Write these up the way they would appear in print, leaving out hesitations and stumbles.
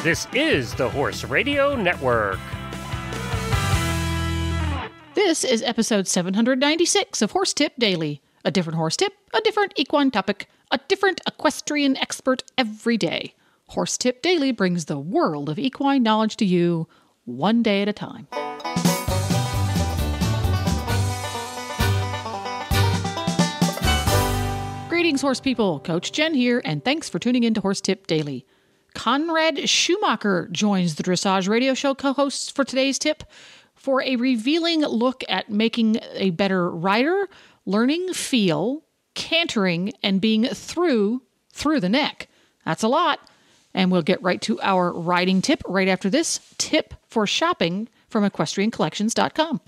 This is the Horse Radio Network. This is episode 796 of Horse Tip Daily. A different horse tip, a different equine topic, a different equestrian expert every day. Horse Tip Daily brings the world of equine knowledge to you, one day at a time. Greetings, horse people. Coach Jen here, and thanks for tuning in to Horse Tip Daily. Conrad Schumacher joins the Dressage Radio Show co-hosts for today's tip for a revealing look at making a better rider, learning feel, cantering, and being through the neck. That's a lot. And we'll get right to our riding tip right after this tip for shopping from equestriancollections.com.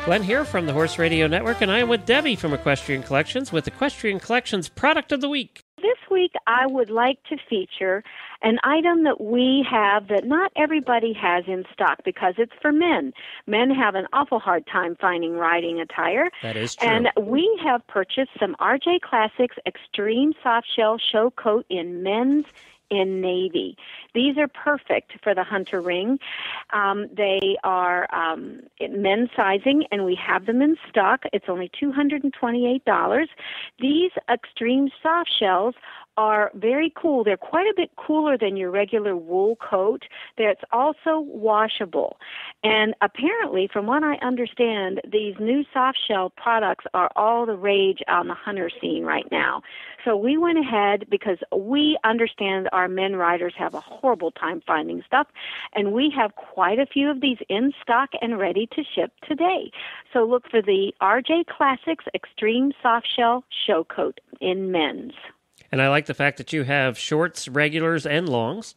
Glenn here from the Horse Radio Network, and I am with Debbie from Equestrian Collections with Equestrian Collections Product of the Week. This week, I would like to feature an item that we have that not everybody has in stock because it's for men. Men have an awful hard time finding riding attire. That is true. And we have purchased some RJ Classics Extreme Soft Shell Show Coat in men's in navy. These are perfect for the hunter ring. They are men's sizing, and we have them in stock. It's only $228. These extreme soft shells are very cool. They're quite a bit cooler than your regular wool coat. It's also washable. And apparently, from what I understand, these new soft shell products are all the rage on the hunter scene right now. So we went ahead because we understand our men riders have a horrible time finding stuff, and we have quite a few of these in stock and ready to ship today. So look for the RJ Classics Extreme Soft Shell Show Coat in men's. And I like the fact that you have shorts, regulars, and longs.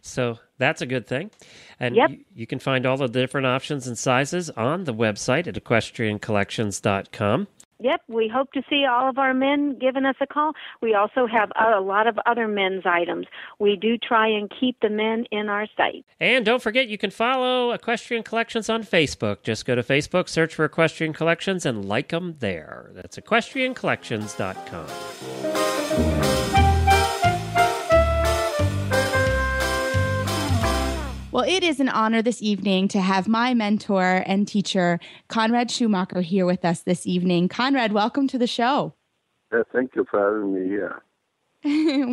So that's a good thing. And yep. you can find all the different options and sizes on the website at equestriancollections.com. Yep, we hope to see all of our men giving us a call. We also have a lot of other men's items. We do try and keep the men in our site. And don't forget, you can follow Equestrian Collections on Facebook. Just go to Facebook, search for Equestrian Collections, and like them there. That's equestriancollections.com. Well, it is an honor this evening to have my mentor and teacher, Conrad Schumacher, here with us this evening. Conrad, welcome to the show. Thank you for having me here.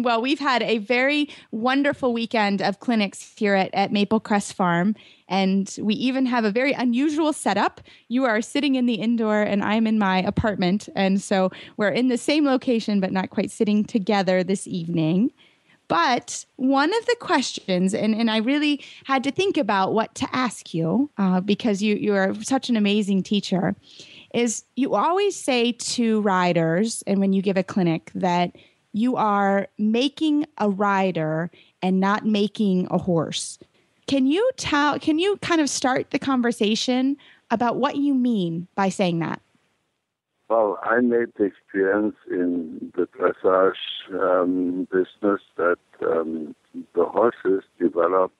Well, we've had a very wonderful weekend of clinics here at Maple Crest Farm, and we even have a very unusual setup. You are sitting in the indoor, and I'm in my apartment, and so we're in the same location, but not quite sitting together this evening. But one of the questions, and I really had to think about what to ask you because you are such an amazing teacher, is you always say to riders, and when you give a clinic, that you are making a rider and not making a horse. Can you kind of start the conversation about what you mean by saying that? Well, I made the experience in the dressage business that the horses develop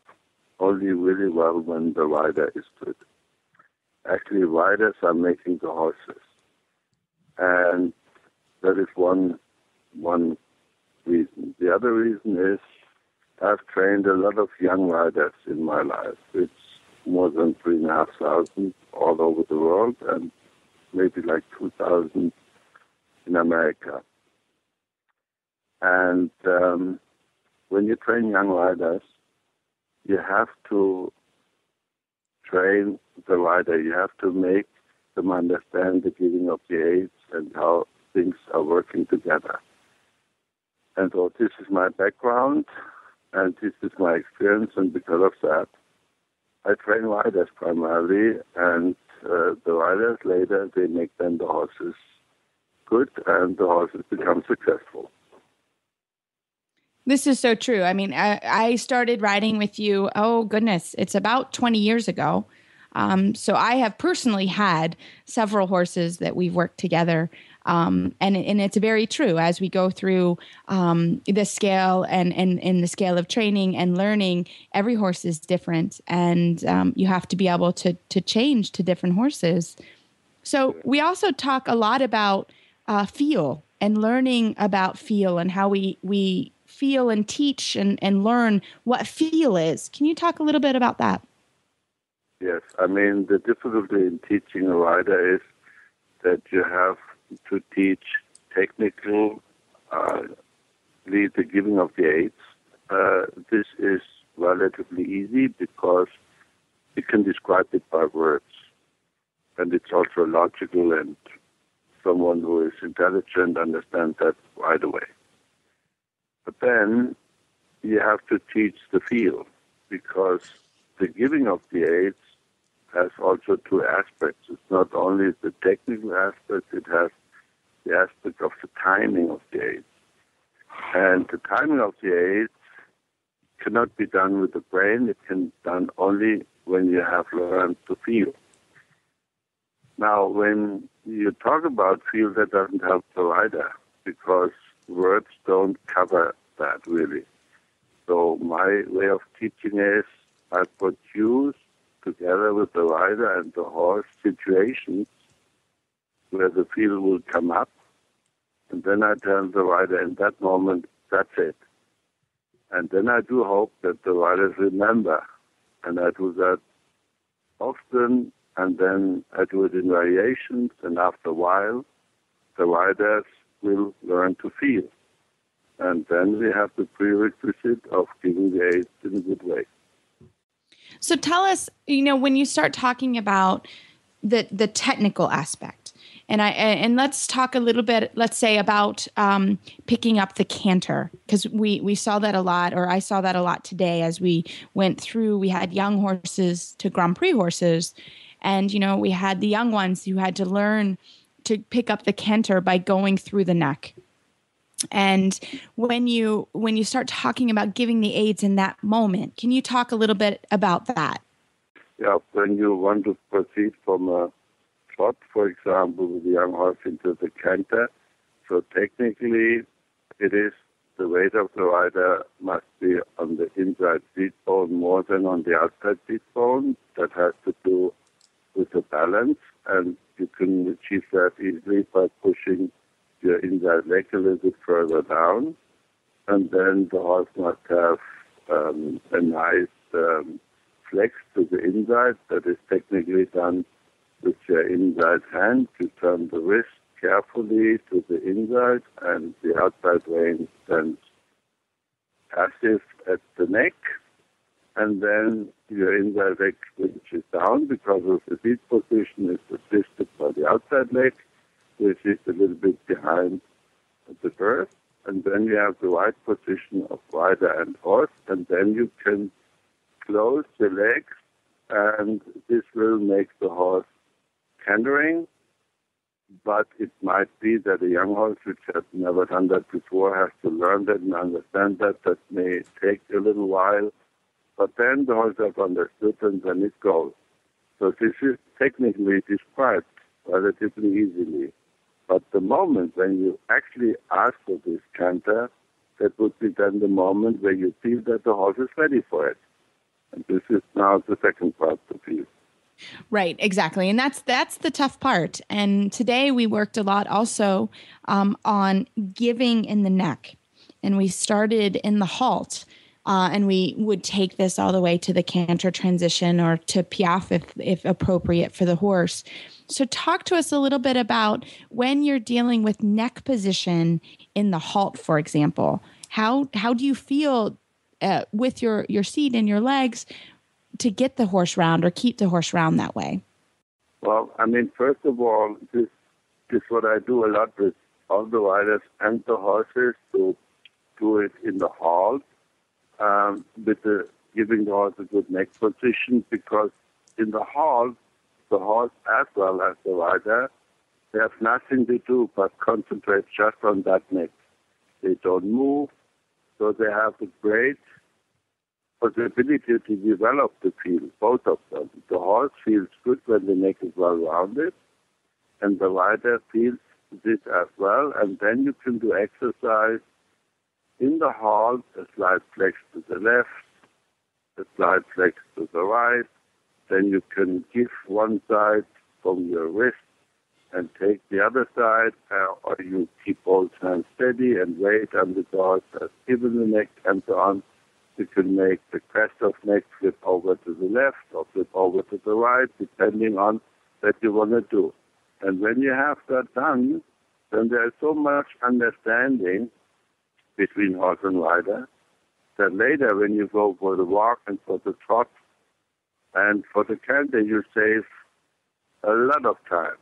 only really well when the rider is good. Actually, riders are making the horses. And that is one reason. The other reason is I've trained a lot of young riders in my life. It's more than 3,500 all over the world, and maybe like 2,000 in America. And when you train young riders, you have to train the rider. You have to make them understand the giving of the aids and how things are working together. And so this is my background, and this is my experience, and because of that, I train riders primarily, and the riders later, they make then the horses good, and the horses become successful. This is so true. I mean, I started riding with you, oh goodness, it's about 20 years ago. So I have personally had several horses that we've worked together. And it's very true as we go through the scale and the scale of training and learning, every horse is different. And you have to be able to change to different horses. So we also talk a lot about feel and learning about feel and how we feel and teach and learn what feel is. Can you talk a little bit about that? Yes, I mean, the difficulty in teaching a rider is that you have to teach technical, the giving of the aids. This is relatively easy because you can describe it by words. And it's also logical, and someone who is intelligent understands that right away. But then you have to teach the feel, because the giving of the aids has also two aspects. It's not only the technical aspect, it has the aspect of the timing of the aids. And the timing of the aids cannot be done with the brain. It can be done only when you have learned to feel. Now, when you talk about feel, that doesn't help the rider, because words don't cover that really. So my way of teaching is I produce together with the rider and the horse situations where the feel will come up, and then I tell the rider in that moment, that's it. And then I do hope that the riders remember, and I do that often, and then I do it in variations, and after a while, the riders will learn to feel. And then we have the prerequisite of giving the aids in a good way. So tell us, when you start talking about the technical aspect, and let's talk a little bit, let's say, about picking up the canter, because we saw that a lot, or I saw that a lot today as we went through. We had young horses to Grand Prix horses, and we had the young ones who had to learn to pick up the canter by going through the neck. And when you start talking about giving the aids in that moment, can you talk a little bit about that? Yeah, when you want to proceed from a trot, for example, with the young horse into the canter, so technically it is the weight of the rider must be on the inside seat bone more than on the outside seat bone. That has to do with the balance, and you can achieve that easily by pushing your inside leg a little bit further down, and then the horse must have a nice flex to the inside that is technically done with your inside hand. You turn the wrist carefully to the inside, and the outside rein stands passive at the neck, and then your inside leg switches down because of the seat position is assisted by the outside leg, which is a little bit behind the girth, and then you have the right position of rider and horse, and then you can close the legs, and this will make the horse cantering. But it might be that a young horse which has never done that before has to learn that and understand that. That may take a little while, but then the horse has understood, and then it goes. So this is technically described relatively easily. But the moment when you actually ask for this canter, that would be then the moment where you feel that the horse is ready for it. And this is now the second part to feel. Right, exactly. And that's the tough part. And today we worked a lot also on giving in the neck. And we started in the halt. And we would take this all the way to the canter transition or to piaffe if appropriate for the horse. So talk to us a little bit about when you're dealing with neck position in the halt, for example. How do you feel with your seat and your legs to get the horse round or keep the horse round that way? Well, I mean, first of all, this is what I do a lot with all the riders and the horses, to do it in the halt, with giving the horse a good neck position, because in the halt, the horse as well as the rider, they have nothing to do but concentrate just on that neck. They don't move, so they have a great possibility to develop the feel, both of them. The horse feels good when the neck is well rounded, and the rider feels this as well, and then you can do exercise in the halt, a slight flex to the left, a slight flex to the right. Then you can give one side from your wrist and take the other side, or you keep both hands steady and wait until the horse has given the neck and so on. You can make the crest of neck flip over to the left or flip over to the right, depending on what you want to do. And when you have that done, then there is so much understanding between horse and rider that later when you go for the walk and for the trot and for the canter, you save a lot of time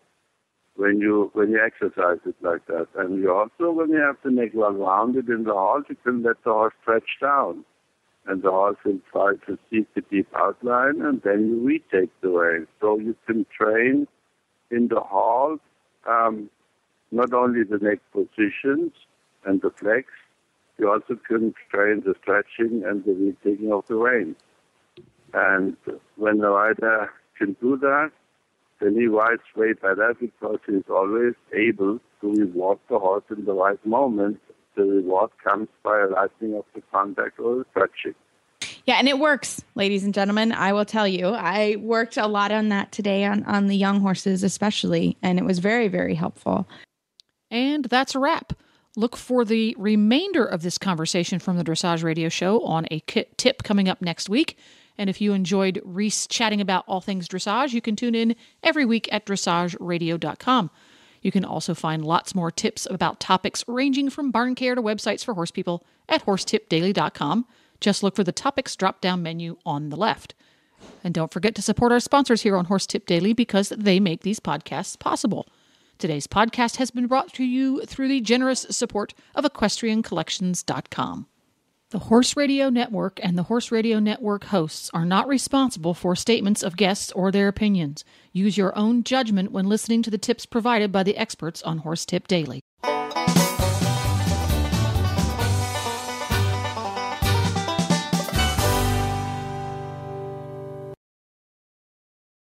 when you exercise it like that. And you also, when you have the neck well rounded in the halt, you can let the horse stretch down. And the horse will try to see the deep outline, and then you retake the reins. So you can train in the halt not only the neck positions and the flex, you also can train the stretching and the retaking of the reins. And when the rider can do that, then he rides way better because he's always able to reward the horse in the right moment. The reward comes by a lightening of the contact or the stretching. Yeah, and it works, ladies and gentlemen. I will tell you, I worked a lot on that today on the young horses especially, and it was very, very helpful. And that's a wrap. Look for the remainder of this conversation from the Dressage Radio Show on a tip coming up next week. And if you enjoyed Reese chatting about all things dressage, you can tune in every week at dressageradio.com. You can also find lots more tips about topics ranging from barn care to websites for horse people at horsetipdaily.com. Just look for the topics drop-down menu on the left. And don't forget to support our sponsors here on Horse Tip Daily because they make these podcasts possible. Today's podcast has been brought to you through the generous support of EquestrianCollections.com. The Horse Radio Network and the Horse Radio Network hosts are not responsible for statements of guests or their opinions. Use your own judgment when listening to the tips provided by the experts on Horse Tip Daily.